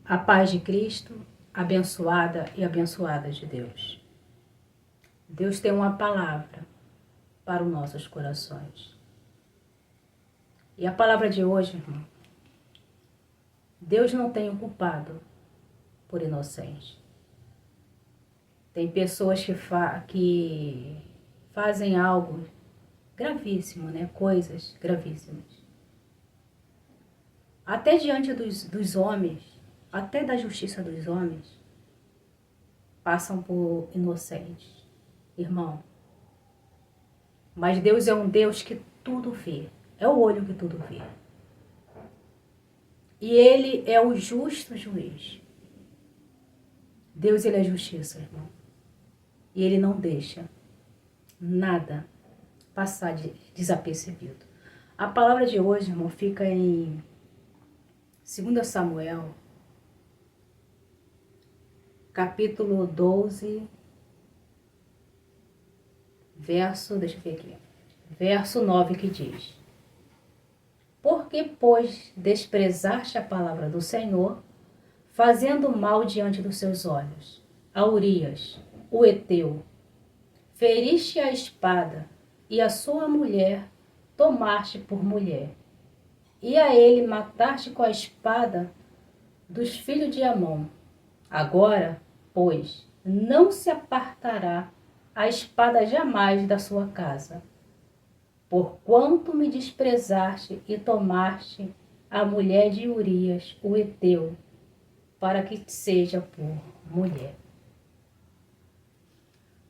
A paz de Cristo, abençoada e abençoada de Deus. Deus tem uma palavra para os nossos corações. E a palavra de hoje, irmão, Deus não tem o culpado por inocente. Tem pessoas que fazem algo gravíssimo, né? Coisas gravíssimas. Até diante dos homens, até da justiça dos homens, passam por inocentes, irmão. Mas Deus é um Deus que tudo vê. É o olho que tudo vê. E Ele é o justo juiz. Deus, Ele é justiça, irmão. E Ele não deixa nada passar desapercebido. A palavra de hoje, irmão, fica em 2 Samuel, capítulo 12, verso 9, que diz: Porque, pois, desprezaste a palavra do Senhor, fazendo mal diante dos seus olhos, a Urias, o Heteu, feriste a espada, e a sua mulher tomaste por mulher, e a ele mataste com a espada dos filhos de Amon. Agora, pois, não se apartará a espada jamais da sua casa, porquanto me desprezaste e tomaste a mulher de Urias, o Heteu, para que seja por mulher.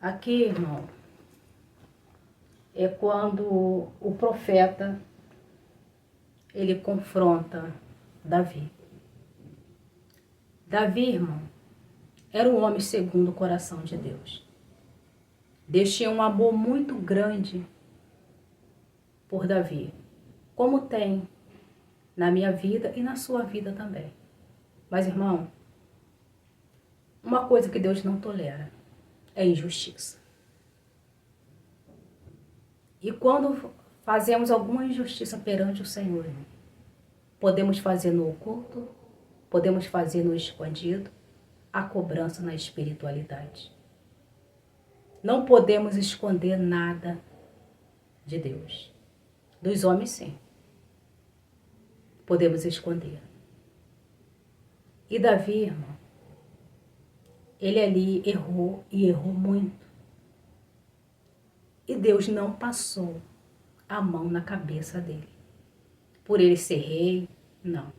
Aqui, irmão, é quando o profeta ele confronta Davi. Davi, irmão, era um homem segundo o coração de Deus. Deus tinha um amor muito grande por Davi, como tem na minha vida e na sua vida também. Mas, irmão, uma coisa que Deus não tolera é injustiça. E quando fazemos alguma injustiça perante o Senhor, irmão, podemos fazer no oculto, podemos fazer no escondido, a cobrança na espiritualidade. Não podemos esconder nada de Deus. Dos homens, sim. Podemos esconder. E Davi, irmão, ele ali errou e errou muito. E Deus não passou a mão na cabeça dele. Por ele ser rei, não.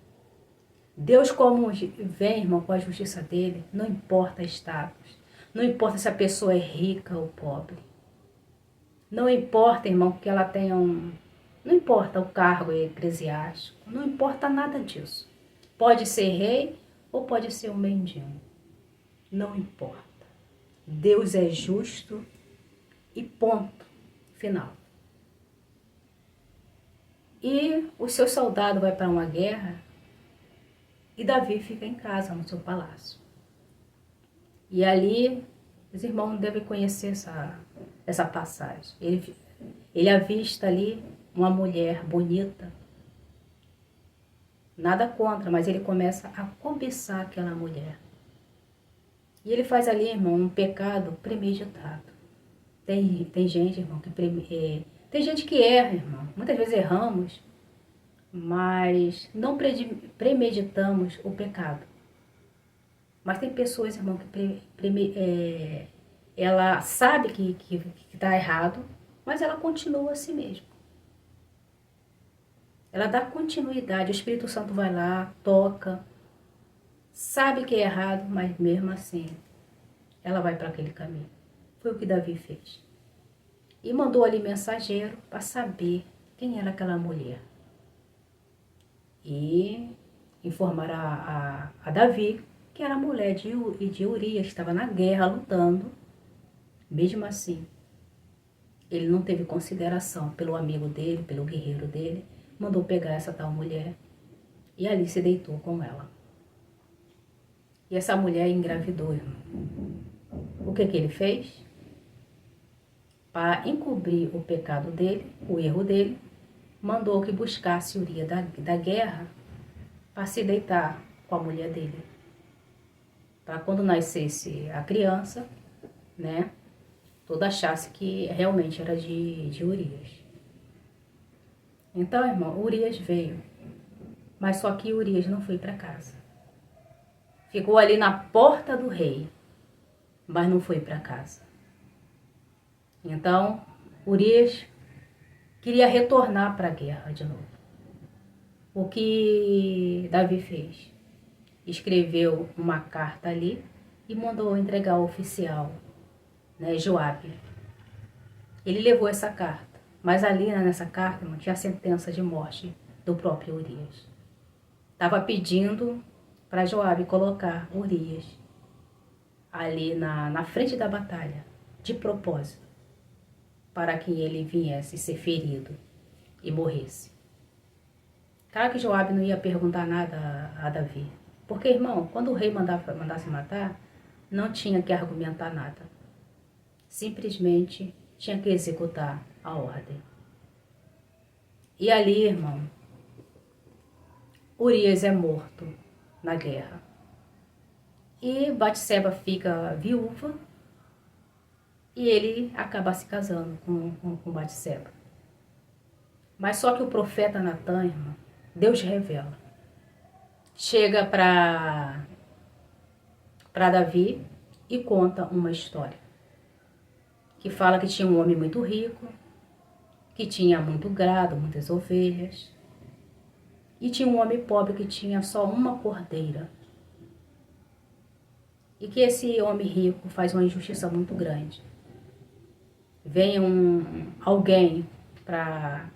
Deus, como vem, irmão, com a justiça dele, não importa status. Não importa se a pessoa é rica ou pobre. Não importa, irmão, que ela tenha Não importa o cargo eclesiástico. Não importa nada disso. Pode ser rei ou pode ser um mendigo. Não importa. Deus é justo e ponto final. E o seu soldado vai para uma guerra e Davi fica em casa, no seu palácio. E ali, os irmãos devem conhecer essa passagem. Ele avista ali uma mulher bonita. Nada contra, mas ele começa a cobiçar aquela mulher. E ele faz ali, irmão, um pecado premeditado. Tem gente, irmão, tem gente que erra, irmão. Muitas vezes erramos, mas não premeditamos o pecado. Mas tem pessoas, irmão, que ela sabe que está errado, mas ela continua assim mesmo. Ela dá continuidade, o Espírito Santo vai lá, toca, sabe que é errado, mas mesmo assim, ela vai para aquele caminho. Foi o que Davi fez. E mandou ali mensageiro para saber quem era aquela mulher. E informar a Davi que era a mulher de Urias, estava na guerra lutando. Mesmo assim, ele não teve consideração pelo amigo dele, pelo guerreiro dele, mandou pegar essa tal mulher e ali se deitou com ela. E essa mulher engravidou, irmão. O que ele fez? Para encobrir o pecado dele, o erro dele, mandou que buscasse Urias da guerra para se deitar com a mulher dele. para quando nascesse a criança, né, todos achasse que realmente era de Urias. Então, irmão, Urias veio, mas só que Urias não foi para casa. Ficou ali na porta do rei, mas não foi para casa. Então, Urias queria retornar para a guerra de novo. O que Davi fez? Escreveu uma carta ali e mandou entregar ao oficial, né, Joabe. Ele levou essa carta, mas ali, né, nessa carta, não tinha a sentença de morte do próprio Urias. Estava pedindo para Joabe colocar Urias ali na frente da batalha, de propósito, para que ele viesse ser ferido e morresse. Claro que Joabe não ia perguntar nada a Davi, porque, irmão, quando o rei mandasse matar, não tinha que argumentar nada. Simplesmente tinha que executar a ordem. E ali, irmão, Urias é morto na guerra. E Batseba fica viúva e ele acaba se casando com Batseba. Mas só que o profeta Natan, irmão, Deus revela. Chega para Davi e conta uma história. Que fala que tinha um homem muito rico, que tinha muito gado, muitas ovelhas. E tinha um homem pobre que tinha só uma cordeira. E que esse homem rico faz uma injustiça muito grande. Vem alguém para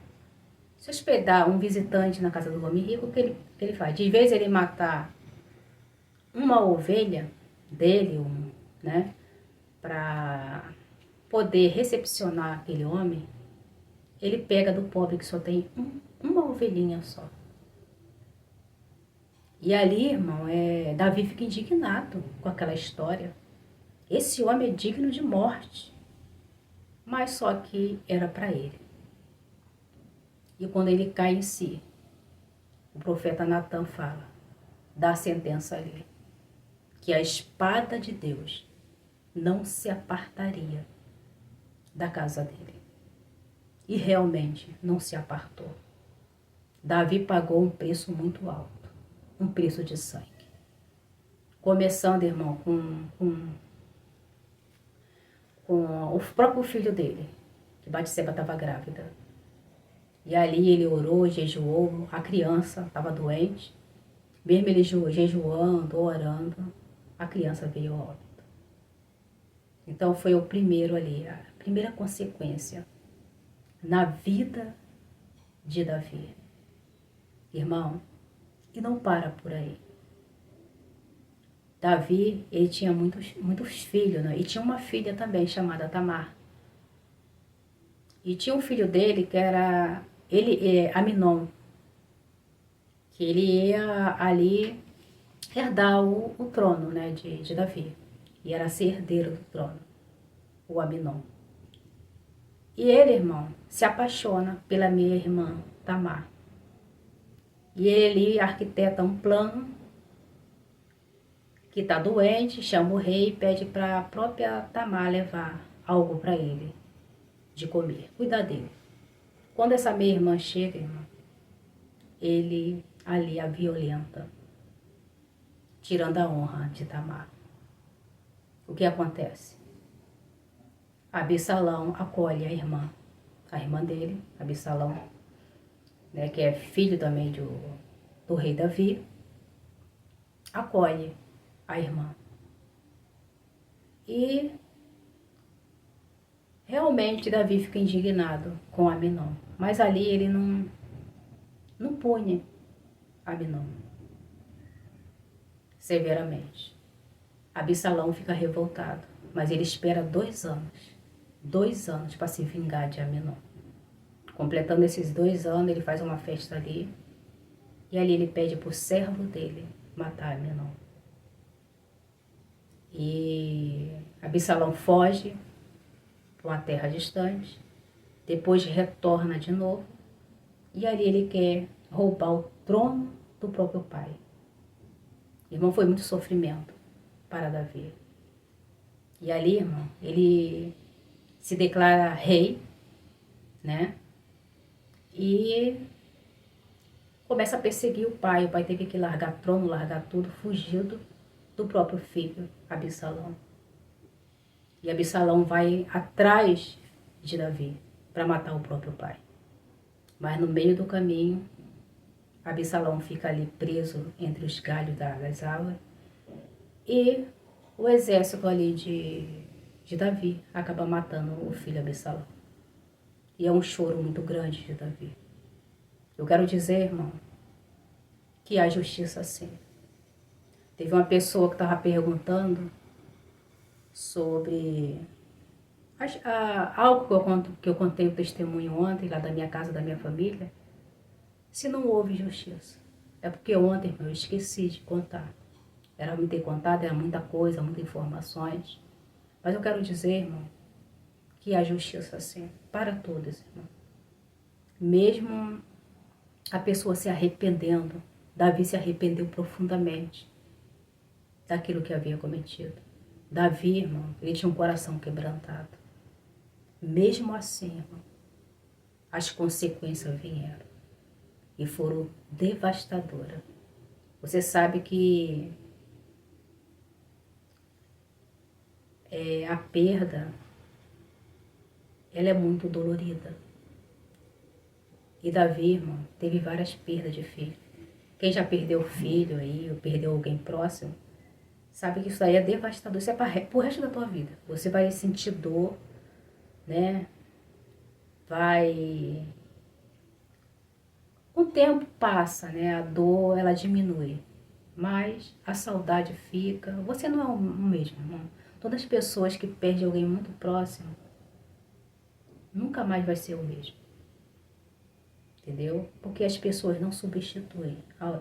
se hospedar, um visitante na casa do homem rico, o que ele faz? De vez ele matar uma ovelha dele, né, para poder recepcionar aquele homem, ele pega do pobre que só tem uma ovelhinha só. E ali, irmão, Davi fica indignado com aquela história. Esse homem é digno de morte. Mas só que era para ele. E quando ele cai em si, o profeta Natan fala, dá a sentença ali, que a espada de Deus não se apartaria da casa dele. E realmente não se apartou. Davi pagou um preço muito alto, um preço de sangue. Começando, irmão, com o próprio filho dele, que Batseba estava grávida. E ali ele orou, jejuou, a criança estava doente. Mesmo ele jejuando, orando, a criança veio ao óbito. Então foi o primeiro ali, a primeira consequência na vida de Davi. Irmão, e não para por aí. Davi, ele tinha muitos filhos, né? E tinha uma filha também chamada Tamar. E tinha um filho dele que era Aminon, que ele ia ali herdar o trono, né, de Davi. E era ser herdeiro do trono, o Aminon. E ele, irmão, se apaixona pela minha irmã Tamar. E ele arquiteta um plano que está doente, chama o rei e pede para a própria Tamar levar algo para ele de comer, cuidar dele. Quando essa minha irmã chega, irmão, ele ali a violenta, tirando a honra de Tamar. O que acontece? Absalão acolhe a irmã dele, Absalão, né, que é filho também do rei Davi, acolhe a irmã. E realmente Davi fica indignado com Aminon, mas ali ele não pune Aminon severamente. Absalão fica revoltado, mas ele espera 2 anos para se vingar de Aminon. Completando esses 2 anos, ele faz uma festa ali, e ali ele pede para o servo dele matar Aminon. E Absalão foge para uma terra distante, depois retorna de novo, e ali ele quer roubar o trono do próprio pai. Irmão, foi muito sofrimento. para Davi. E ali, irmão, ele se declara rei, né? E começa a perseguir o pai. O pai teve que largar trono, largar tudo, fugido do próprio filho, Absalão. E Absalão vai atrás de Davi para matar o próprio pai. Mas no meio do caminho, Absalão fica ali preso entre os galhos das árvores e o exército ali de Davi acaba matando o filho Absalão. E é um choro muito grande de Davi. Eu quero dizer, irmão, que há justiça sim. Teve uma pessoa que estava perguntando sobre algo que eu contei o testemunho ontem, lá da minha casa, da minha família. Se não houve justiça, é porque ontem, irmão, eu esqueci de contar. Era me ter contado, era muita coisa, muitas informações. Mas eu quero dizer, irmão, que há justiça sim, para todos, irmão. Mesmo a pessoa se arrependendo, Davi se arrependeu profundamente daquilo que havia cometido. Davi, irmão, ele tinha um coração quebrantado. Mesmo assim, irmão, as consequências vieram e foram devastadoras. Você sabe que a perda, ela é muito dolorida. E Davi, irmão, teve várias perdas de filho. Quem já perdeu filho aí, ou perdeu alguém próximo, sabe que isso aí é devastador. Isso é pro resto da tua vida. Você vai sentir dor, né? O tempo passa, né? A dor, ela diminui. Mas a saudade fica. Você não é o mesmo, irmão. Todas as pessoas que perdem alguém muito próximo, nunca mais vai ser o mesmo. Entendeu? Porque as pessoas não substituem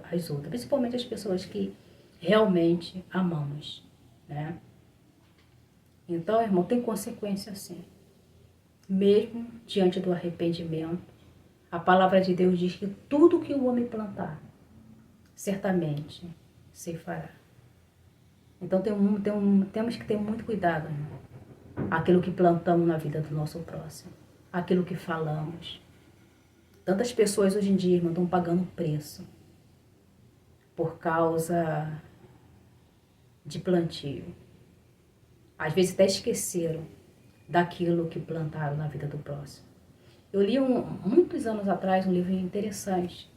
as outras. Principalmente as pessoas que realmente amamos, né? Então, irmão, tem consequência sim. Mesmo diante do arrependimento, a palavra de Deus diz que tudo que o homem plantar, certamente se fará. Então temos que ter muito cuidado, irmão. Aquilo que plantamos na vida do nosso próximo, aquilo que falamos. Tantas pessoas hoje em dia, irmão, estão pagando preço por causa de plantio. Às vezes até esqueceram daquilo que plantaram na vida do próximo. Eu li muitos anos atrás um livro interessante,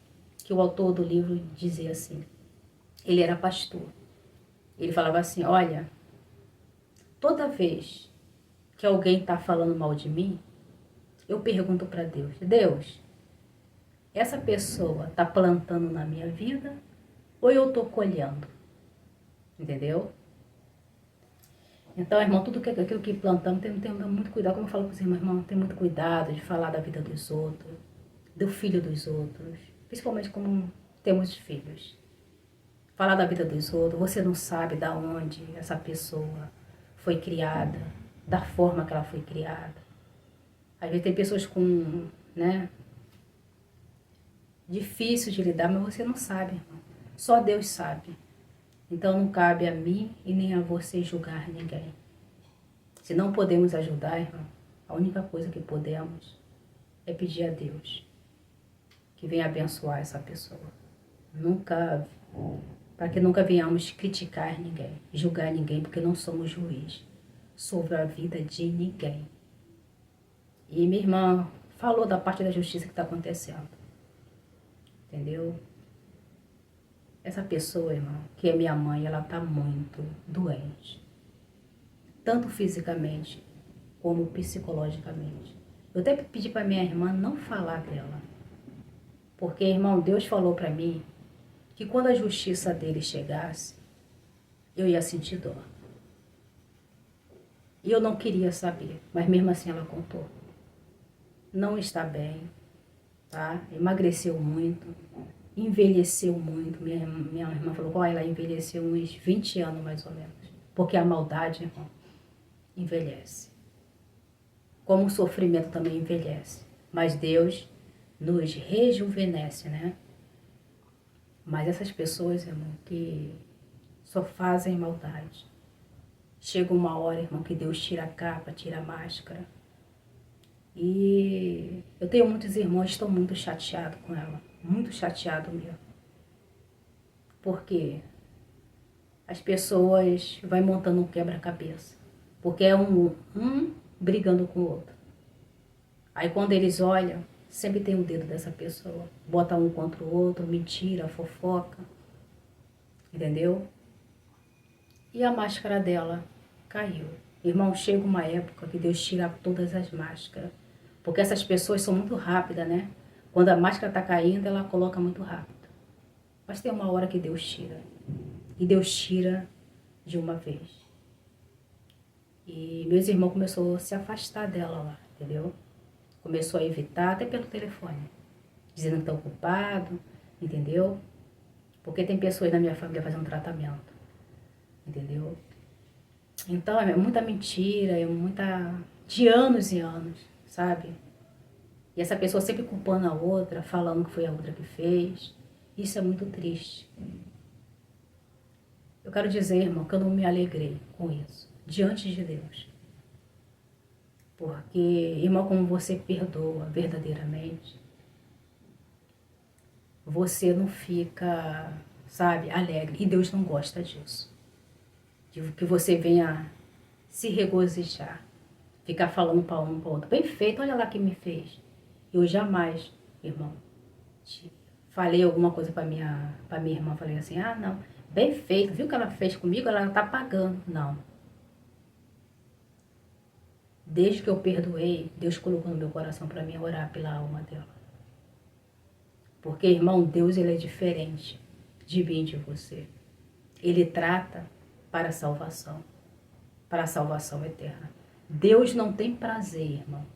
que o autor do livro dizia assim, ele era pastor. Ele falava assim, olha, toda vez que alguém está falando mal de mim, eu pergunto para Deus, Deus, essa pessoa está plantando na minha vida ou eu estou colhendo? Entendeu? Então, irmão, tudo aquilo que plantamos, tem muito cuidado. Como eu falo para os irmãos, tem muito cuidado de falar da vida dos outros, do filho dos outros, principalmente como temos filhos. Falar da vida dos outros, você não sabe da onde essa pessoa foi criada, da forma que ela foi criada. Às vezes tem pessoas com, né, difícil de lidar, mas você não sabe, irmão. Só Deus sabe. Então não cabe a mim e nem a você julgar ninguém. Se não podemos ajudar, irmão, a única coisa que podemos é pedir a Deus que venha abençoar essa pessoa. Para que nunca venhamos criticar ninguém, julgar ninguém, porque não somos juiz sobre a vida de ninguém. E minha irmã falou da parte da justiça que está acontecendo. Entendeu? Essa pessoa, irmão, que é minha mãe, ela está muito doente. Tanto fisicamente como psicologicamente. Eu até pedi para minha irmã não falar dela. Porque, irmão, Deus falou para mim que quando a justiça dele chegasse, eu ia sentir dor. E eu não queria saber, mas mesmo assim ela contou. Não está bem, tá? Emagreceu muito. Envelheceu muito. Minha irmã falou, ó, ela envelheceu uns 20 anos mais ou menos. Porque a maldade, irmão, envelhece. Como o sofrimento também envelhece. Mas Deus nos rejuvenesce, né? Mas essas pessoas, irmão, que só fazem maldade, Chega uma hora, irmão, que Deus tira a capa, tira a máscara. E eu tenho muitos irmãos, estou muito chateado com ela. Muito chateado mesmo. Porque as pessoas vão montando um quebra-cabeça. Porque é um brigando com o outro. Aí quando eles olham, sempre tem o dedo dessa pessoa. Bota um contra o outro, mentira, fofoca. Entendeu? E a máscara dela caiu. Irmão, chega uma época que Deus tira todas as máscaras. Porque essas pessoas são muito rápidas, né? Quando a máscara está caindo, ela coloca muito rápido. Mas tem uma hora que Deus tira. E Deus tira de uma vez. E meus irmãos começaram a se afastar dela lá, entendeu? Começou a evitar, até pelo telefone. Dizendo que está ocupado, entendeu? Porque tem pessoas na minha família fazendo tratamento. Entendeu? Então é muita mentira, é muita... de anos e anos, sabe? E essa pessoa sempre culpando a outra, falando que foi a outra que fez. Isso é muito triste. Eu quero dizer, irmão, que eu não me alegrei com isso, diante de Deus. Porque, irmão, como você perdoa verdadeiramente, você não fica, sabe, alegre. E Deus não gosta disso. De que você venha se regozijar, ficar falando para um para o outro. Bem feito, olha lá quem me fez. Eu jamais, irmão, falei alguma coisa para minha irmã, falei assim, ah, não, bem feito, viu o que ela fez comigo? Ela tá pagando. Não. Desde que eu perdoei, Deus colocou no meu coração para mim orar pela alma dela. Porque, irmão, Deus, ele é diferente de mim e de você. Ele trata para a salvação eterna. Deus não tem prazer, irmão,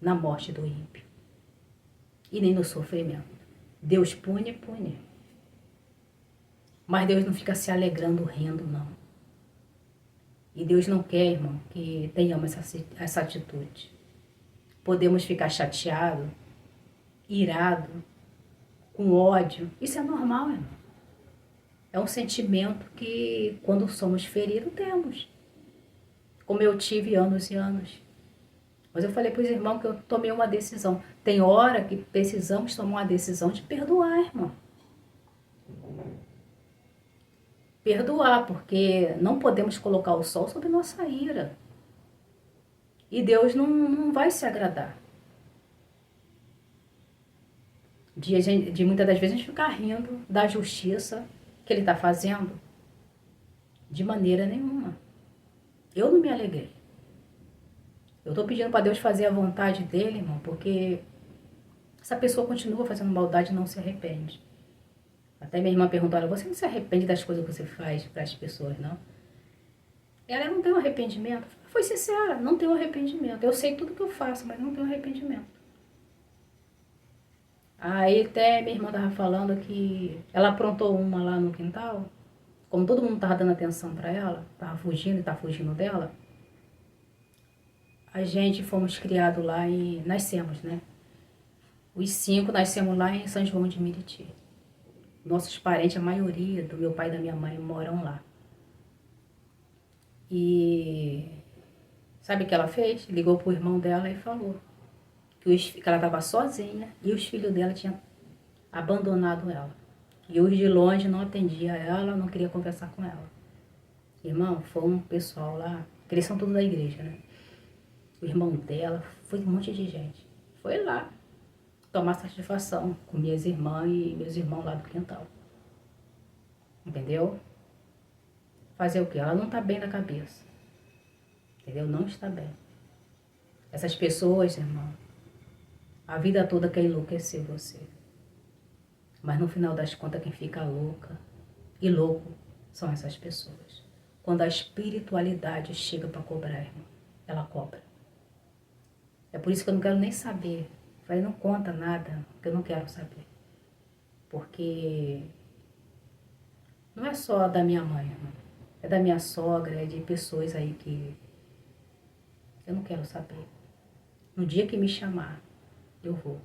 na morte do ímpio e nem no sofrimento. Deus pune. Mas Deus não fica se alegrando, rindo, não. E Deus não quer, irmão, que tenhamos essa atitude. Podemos ficar chateado, irado, com ódio. Isso é normal, irmão. É um sentimento que, quando somos feridos, temos. Como eu tive anos e anos. Mas eu falei para os irmãos que eu tomei uma decisão. Tem hora que precisamos tomar uma decisão de perdoar, irmão. Perdoar, porque não podemos colocar o sol sobre nossa ira. E Deus não vai se agradar. De muitas das vezes a gente ficar rindo da justiça que Ele está fazendo. De maneira nenhuma. Eu não me alegrei. Eu estou pedindo para Deus fazer a vontade dele, irmão, porque essa pessoa continua fazendo maldade e não se arrepende. Até minha irmã perguntou, olha, você não se arrepende das coisas que você faz para as pessoas, não? Ela não tem um arrependimento. Foi sincera, não tenho arrependimento. Eu sei tudo que eu faço, mas não tenho arrependimento. Aí até minha irmã estava falando que ela aprontou uma lá no quintal, como todo mundo estava dando atenção para ela, estava fugindo e está fugindo dela, a gente fomos criados lá e nascemos, né? Os 5 nascemos lá em São João de Meriti. Nossos parentes, a maioria do meu pai e da minha mãe moram lá. E sabe o que ela fez? Ligou pro irmão dela e falou que ela estava sozinha e os filhos dela tinham abandonado ela. E os de longe não atendiam ela, não queria conversar com ela. Irmão, foi um pessoal lá, que eles são tudo da igreja, né? O irmão dela, foi um monte de gente. Foi lá tomar satisfação com minhas irmãs e meus irmãos lá do quintal. Entendeu? Fazer o quê? Ela não está bem na cabeça. Entendeu? Não está bem. Essas pessoas, irmão, a vida toda quer enlouquecer você. Mas no final das contas, quem fica louca e louco são essas pessoas. Quando a espiritualidade chega para cobrar, irmão, ela cobra. É por isso que eu não quero nem saber. Eu falei, não conta nada, que eu não quero saber. Porque não é só da minha mãe, irmão. É da minha sogra, é de pessoas aí que eu não quero saber. No dia que me chamar, eu vou.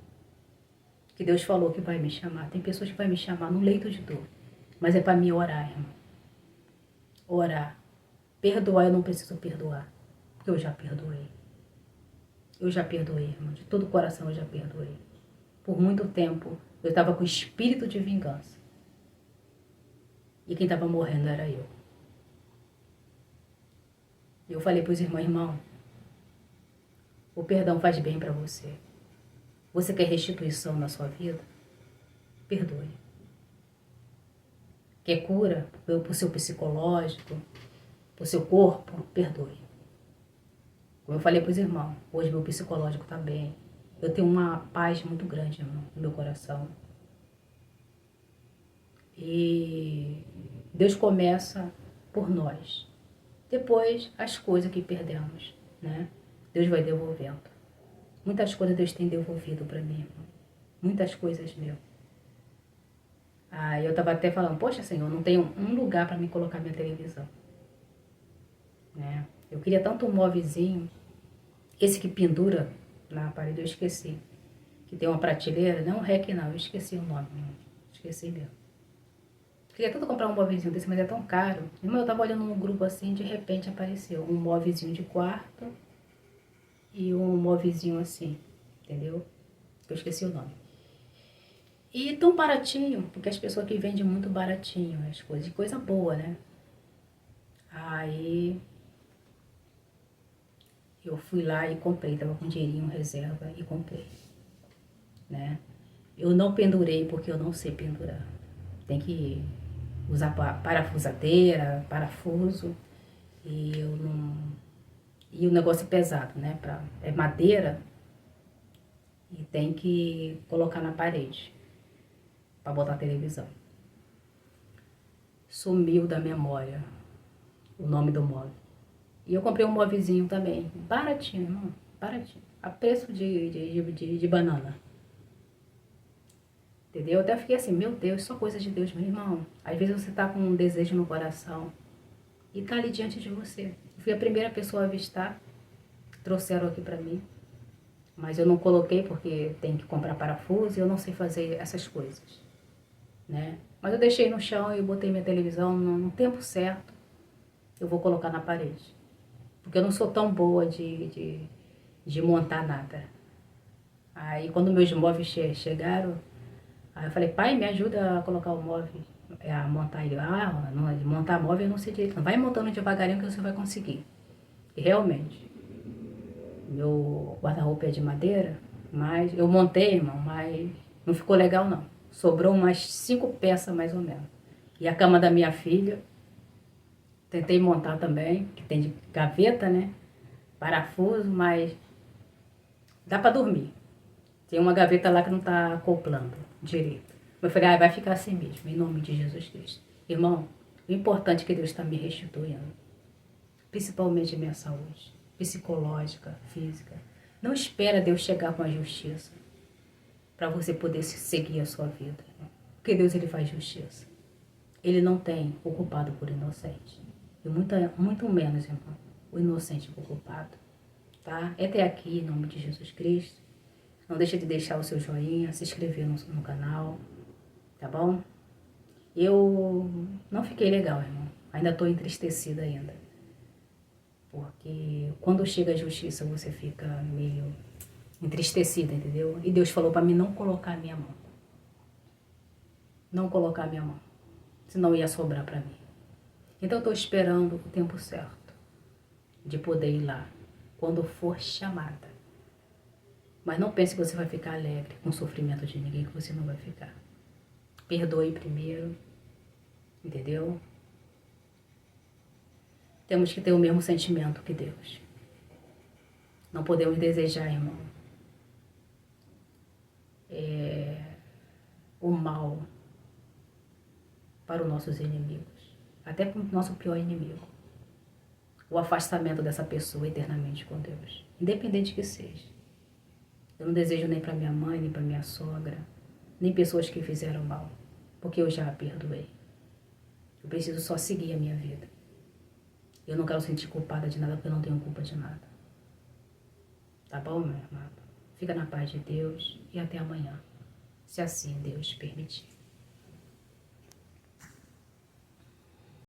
Que Deus falou que vai me chamar. Tem pessoas que vai me chamar no leito de dor. Mas é para mim orar, irmão. Orar. Perdoar eu não preciso perdoar, porque eu já perdoei. Eu já perdoei, irmão, de todo o coração eu já perdoei. Por muito tempo eu estava com espírito de vingança. E quem estava morrendo era eu. Eu falei para os irmãos, irmão, o perdão faz bem para você. Você quer restituição na sua vida? Perdoe. Quer cura para o seu psicológico, para o seu corpo? Perdoe. Como eu falei para os irmãos, hoje meu psicológico está bem. Eu tenho uma paz muito grande, irmão, no meu coração. E Deus começa por nós. Depois, as coisas que perdemos, né? Deus vai devolvendo. Muitas coisas Deus tem devolvido para mim, irmão. Muitas coisas meu. Eu estava até falando, poxa, Senhor, não tenho um lugar para me colocar minha televisão. Né? Eu queria tanto um móvelzinho. Esse que pendura na parede, eu esqueci. Que tem uma prateleira, não é um REC não, eu esqueci o nome. Esqueci mesmo. Queria tanto comprar um móvelzinho desse, mas é tão caro. Irmão, eu tava olhando num grupo assim, de repente apareceu um móvelzinho de quarto e um móvelzinho assim, entendeu? Eu esqueci o nome. E tão baratinho, porque as pessoas que vendem muito baratinho as coisas, de coisa boa, né? Aí eu fui lá e comprei, tava com dinheirinho reserva e comprei, né? Eu não pendurei porque eu não sei pendurar. Tem que usar parafusadeira, parafuso, e eu não... E o negócio é pesado, né? É madeira e tem que colocar na parede para botar a televisão. Sumiu da memória o nome do móvel. E eu comprei um móvelzinho também, baratinho, irmão, baratinho, a preço de banana. Entendeu? Eu até fiquei assim, meu Deus, só coisa de Deus, meu irmão. Às vezes você tá com um desejo no coração e tá ali diante de você. Eu fui a primeira pessoa a avistar, trouxeram aqui pra mim. Mas eu não coloquei porque tem que comprar parafuso e eu não sei fazer essas coisas, né? Mas eu deixei no chão e botei minha televisão no tempo certo. Eu vou colocar na parede. Porque eu não sou tão boa de montar nada. Aí quando meus móveis chegaram, aí eu falei, pai, me ajuda a colocar o móvel, a montar ele. Não, montar móvel eu não sei direito. Não, vai montando devagarinho que você vai conseguir. E realmente, meu guarda-roupa é de madeira, mas eu montei, irmão, mas não ficou legal não. Sobrou umas 5 peças mais ou menos. E a cama da minha filha, tentei montar também, que tem de gaveta, né? Parafuso, mas dá pra dormir. Tem uma gaveta lá que não tá acoplando direito. Eu falei, vai ficar assim mesmo, em nome de Jesus Cristo. Irmão, o importante é que Deus está me restituindo. Principalmente minha saúde, psicológica, física. Não espera Deus chegar com a justiça para você poder seguir a sua vida. Porque Deus, ele faz justiça. Ele não tem o culpado por inocente. E muito menos, irmão, o inocente por culpado. Tá? Até aqui, em nome de Jesus Cristo. Não deixa de deixar o seu joinha, se inscrever no canal, tá bom? Eu não fiquei legal, irmão. Ainda estou entristecida ainda. Porque quando chega a justiça, você fica meio entristecida, entendeu? E Deus falou para mim não colocar a minha mão. Não colocar a minha mão. Senão ia sobrar para mim. Então eu estou esperando o tempo certo de poder ir lá, quando for chamada. Mas não pense que você vai ficar alegre com o sofrimento de ninguém, que você não vai ficar. Perdoe primeiro, entendeu? Temos que ter o mesmo sentimento que Deus. Não podemos desejar, irmão, o mal para os nossos inimigos. Até para o nosso pior inimigo. O afastamento dessa pessoa eternamente com Deus. Independente que seja. Eu não desejo nem para minha mãe, nem para minha sogra, nem pessoas que fizeram mal, porque eu já a perdoei. Eu preciso só seguir a minha vida. Eu não quero sentir culpada de nada, porque eu não tenho culpa de nada. Tá bom, meu amado? Fica na paz de Deus e até amanhã, se assim Deus permitir.